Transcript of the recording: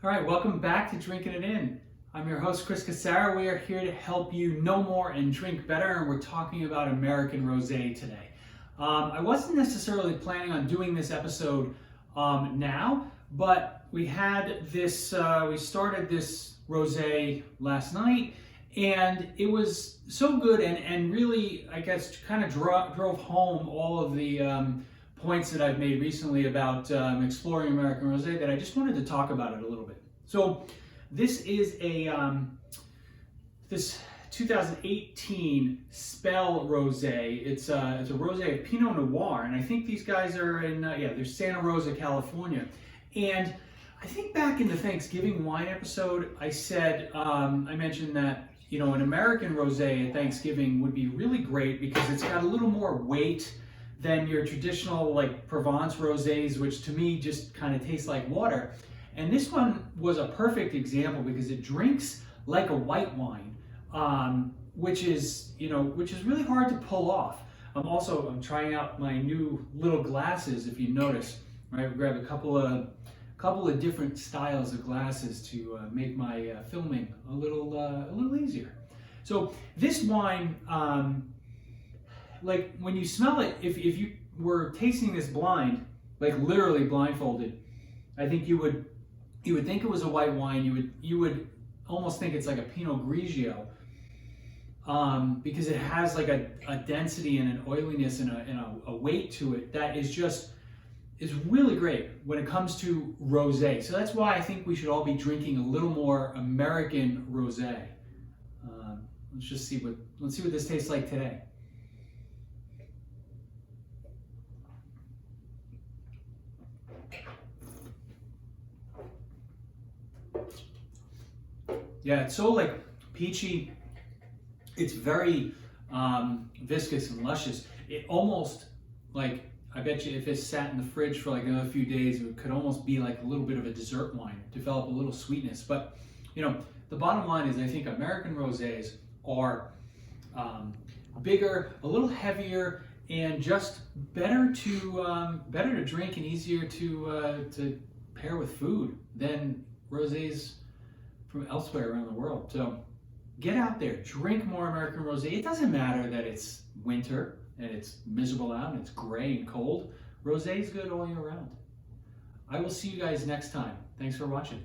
All right, welcome back to Drinking It In. I'm your host, Chris Cassara. We are here to help you know more and drink better, and we're talking about American Rosé today. I wasn't necessarily planning on doing this episode now, but we had this, we started this rosé last night, and it was so good and really, I guess, kind of drove home all of the points that I've made recently about exploring American Rosé that I just wanted to talk about it a little bit. So this is this 2018 Spell Rosé. It's a rosé of Pinot Noir, and I think these guys are in they're Santa Rosa, California. And I think back in the Thanksgiving wine episode, I said I mentioned that an American rosé at Thanksgiving would be really great because it's got a little more weight than your traditional like Provence rosés, which to me just kind of taste like water. And this one was a perfect example because it drinks like a white wine, which is really hard to pull off. I'm trying out my new little glasses. If you notice, right, I grabbed a couple of different styles of glasses to make my filming a little easier. So this wine. Like when you smell it, if you were tasting this blind, like literally blindfolded, I think you would think it was a white wine. You would almost think it's like a Pinot Grigio, because it has like a density and an oiliness and a weight to it that is really great when it comes to rosé. So that's why I think we should all be drinking a little more American rosé. Let's see what this tastes like today. Yeah, it's so like peachy. It's very viscous and luscious. It almost, like, I bet you if it sat in the fridge for like another few days, it could almost be like a little bit of a dessert wine, develop a little sweetness. But the bottom line is I think American rosés are bigger, a little heavier, and just better to drink and easier to pair with food than rosés from elsewhere around the world. So get out there, drink more American rosé. It doesn't matter that it's winter and it's miserable out and it's gray and cold. Rosé is good all year round. I will see you guys next time. Thanks for watching.